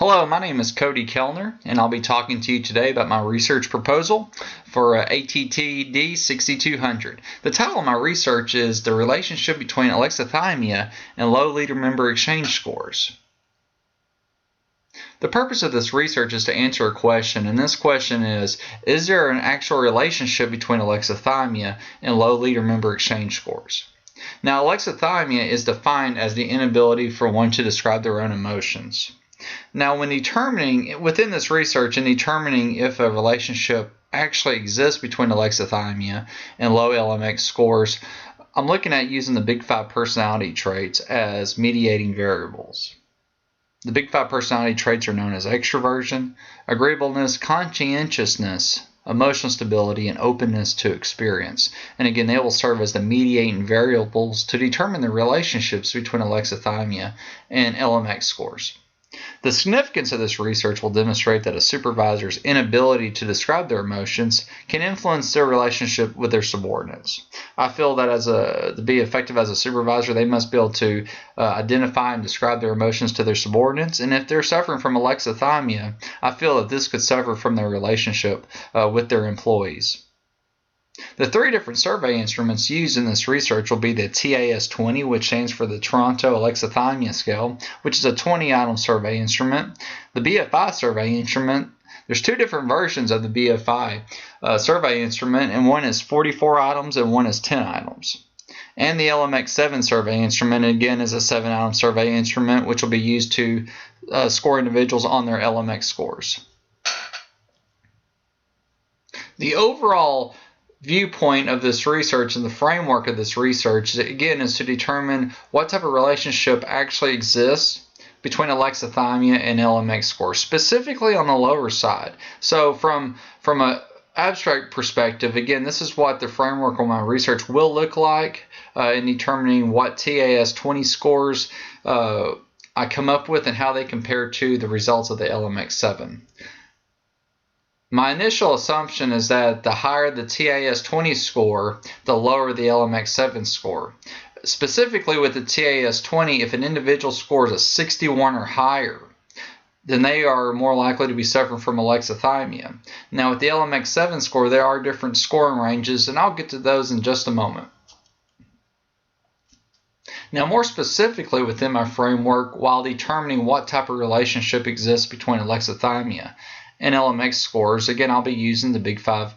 Hello, my name is Cody Kellner, and I'll be talking to you today about my research proposal for ATTD 6200. The title of my research is The Relationship Between Alexithymia and Low Leader Member Exchange Scores. The purpose of this research is to answer a question, and this question is there an actual relationship between alexithymia and low leader member exchange scores? Now, alexithymia is defined as the inability for one to describe their own emotions. Now, within this research and determining if a relationship actually exists between alexithymia and low LMX scores, I'm looking at using the Big Five personality traits as mediating variables. The Big Five personality traits are known as extroversion, agreeableness, conscientiousness, emotional stability, and openness to experience. And again, they will serve as the mediating variables to determine the relationships between alexithymia and LMX scores. The significance of this research will demonstrate that a supervisor's inability to describe their emotions can influence their relationship with their subordinates. I feel that to be effective as a supervisor, they must be able to identify and describe their emotions to their subordinates. And if they're suffering from alexithymia, I feel that this could suffer from their relationship with their employees. The three different survey instruments used in this research will be the TAS-20, which stands for the Toronto Alexithymia Scale, which is a 20-item survey instrument. The BFI survey instrument, there's two different versions of the BFI survey instrument, and one is 44 items and one is 10 items. And the LMX7 survey instrument, again, is a 7-item survey instrument, which will be used to score individuals on their LMX scores. The overall viewpoint of this research and the framework of this research, again, is to determine what type of relationship actually exists between alexithymia and LMX scores, specifically on the lower side. So from an abstract perspective, again, this is what the framework of my research will look like in determining what TAS-20 scores I come up with and how they compare to the results of the LMX7. My initial assumption is that the higher the TAS-20 score, the lower the LMX7 score. Specifically with the TAS-20, if an individual scores a 61 or higher, then they are more likely to be suffering from alexithymia. Now with the LMX7 score, there are different scoring ranges, and I'll get to those in just a moment. Now, more specifically within my framework, while determining what type of relationship exists between alexithymia and LMX scores, again, I'll be using the Big Five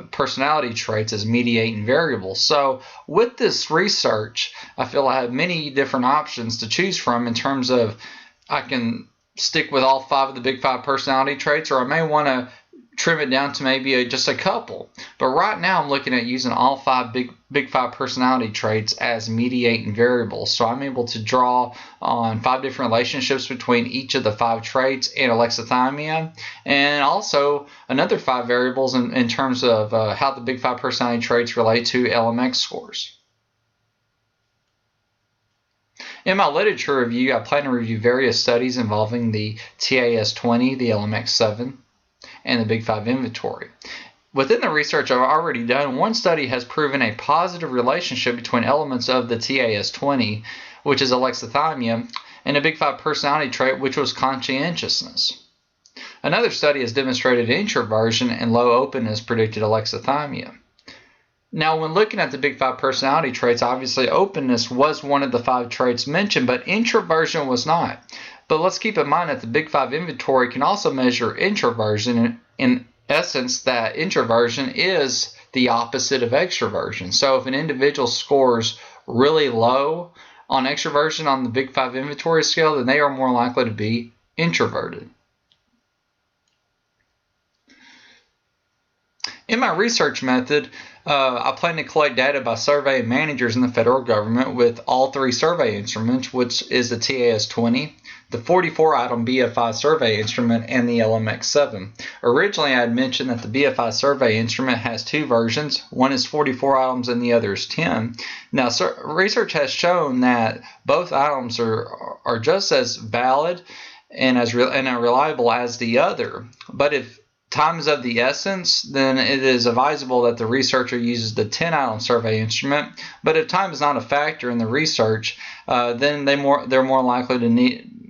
personality traits as mediating variables. So with this research, I feel I have many different options to choose from in terms of I can stick with all 5 of the Big Five personality traits, or I may want to trim it down to maybe just a couple. But right now I'm looking at using all 5 Big Five personality traits as mediating variables. So I'm able to draw on 5 different relationships between each of the 5 traits and alexithymia, and also another 5 variables in terms of how the Big Five personality traits relate to LMX scores. In my literature review, I plan to review various studies involving the TAS-20, the LMX7, and the Big Five inventory. Within the research I've already done, one study has proven a positive relationship between elements of the TAS-20, which is alexithymia, and a Big Five personality trait, which was conscientiousness. Another study has demonstrated introversion and low openness predicted alexithymia. Now, when looking at the Big Five personality traits, obviously openness was one of the 5 traits mentioned, but introversion was not. But let's keep in mind that the Big Five inventory can also measure introversion. In essence, that introversion is the opposite of extroversion. So if an individual scores really low on extroversion on the Big Five inventory scale, then they are more likely to be introverted. In my research method, I plan to collect data by survey managers in the federal government with all 3 survey instruments, which is the TAS-20, the 44-item BFI survey instrument, and the LMX7. Originally, I had mentioned that the BFI survey instrument has 2 versions. One is 44 items and the other is 10. Now, research has shown that both items are just as valid and as reliable as the other. But if time is of the essence, then it is advisable that the researcher uses the 10-item survey instrument. But if time is not a factor in the research, then they're more likely to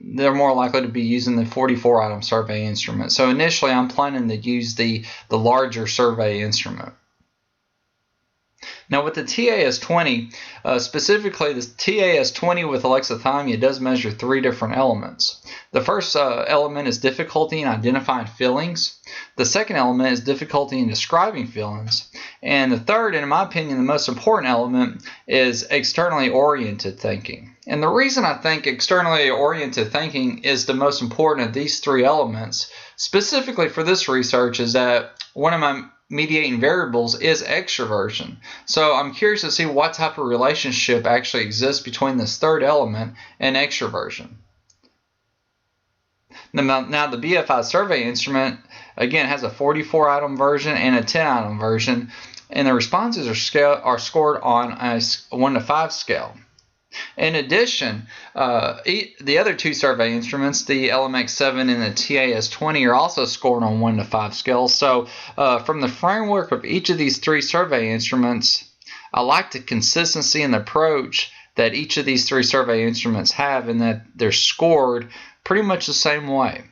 they're more likely to be using the 44-item survey instrument. So initially I'm planning to use the larger survey instrument. Now with the TAS-20, specifically the TAS-20 with Alexithymia does measure 3 different elements. The first element is difficulty in identifying feelings. The second element is difficulty in describing feelings. And the third, and in my opinion the most important element, is externally oriented thinking. And the reason I think externally oriented thinking is the most important of these 3 elements, specifically for this research, is that one of my mediating variables is extroversion. So I'm curious to see what type of relationship actually exists between this third element and extroversion. Now the BFI survey instrument, again, has a 44-item version and a 10-item version, and the responses are scored on a 1 to 5 scale. In addition, the other 2 survey instruments, the LMX7 and the TAS-20, are also scored on 1 to 5 scales. So from the framework of each of these 3 survey instruments, I like the consistency and the approach that each of these 3 survey instruments have, and that they're scored pretty much the same way.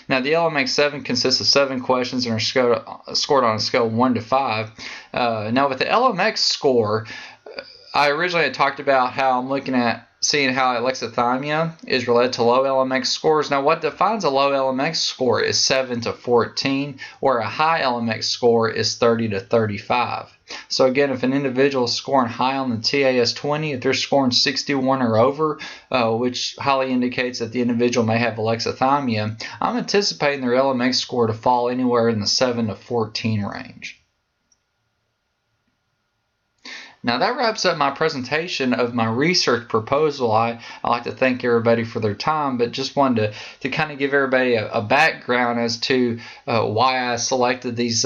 Now the LMX7 consists of 7 questions and are scored on a scale of 1 to 5. Now with the LMX score, I originally had talked about how I'm looking at seeing how alexithymia is related to low LMX scores. Now what defines a low LMX score is 7 to 14, where a high LMX score is 30 to 35. So again, if an individual is scoring high on the TAS-20, if they're scoring 61 or over, which highly indicates that the individual may have alexithymia, I'm anticipating their LMX score to fall anywhere in the 7 to 14 range. Now that wraps up my presentation of my research proposal. I like to thank everybody for their time, but just wanted to kind of give everybody a background as to why I selected these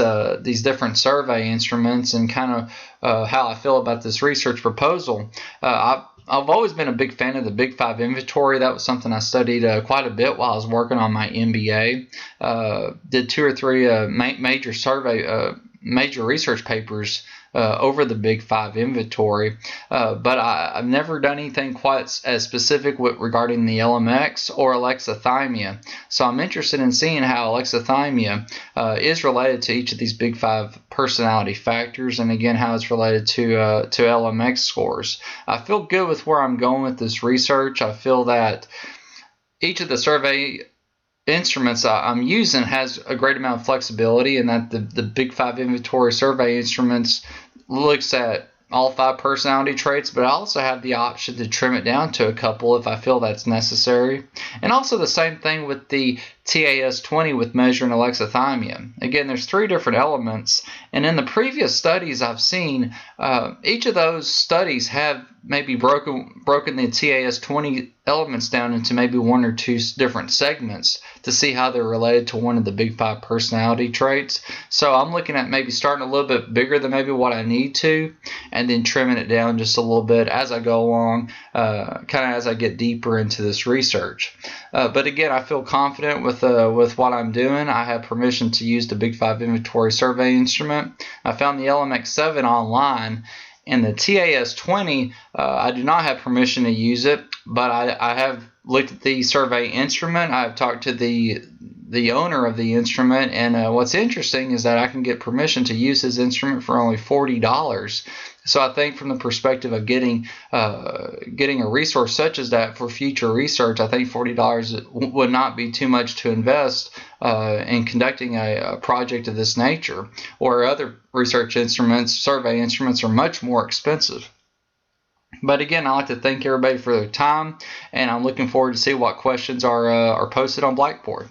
different survey instruments and kind of how I feel about this research proposal. I've always been a big fan of the Big 5 inventory. That was something I studied quite a bit while I was working on my MBA. Did 2 or 3 major research papers over the Big 5 inventory, but I've never done anything quite as specific regarding the LMX or alexithymia. So I'm interested in seeing how alexithymia is related to each of these Big 5 personality factors, and again how it's related to LMX scores. I feel good with where I'm going with this research. I feel that each of the survey instruments I'm using has a great amount of flexibility, and that the Big 5 inventory survey instruments looks at all 5 personality traits, but I also have the option to trim it down to a couple if I feel that's necessary. And also the same thing with the TAS-20 with measuring alexithymia. Again, there's 3 different elements, and in the previous studies I've seen, each of those studies have maybe broken the TAS-20 elements down into maybe 1 or 2 different segments to see how they're related to one of the Big 5 personality traits. So I'm looking at maybe starting a little bit bigger than maybe what I need to, and then trimming it down just a little bit as I go along, kind of as I get deeper into this research. But again, I feel confident with what I'm doing. I have permission to use the Big 5 inventory survey instrument. I found the LMX7 online, and the TAS-20, I do not have permission to use it, but I have looked at the survey instrument. I've talked to the owner of the instrument, and what's interesting is that I can get permission to use his instrument for only $40. So I think from the perspective of getting a resource such as that for future research, I think $40 would not be too much to invest in conducting a project of this nature, or other research instruments, survey instruments, are much more expensive. But again, I like to thank everybody for their time, and I'm looking forward to see what questions are posted on Blackboard.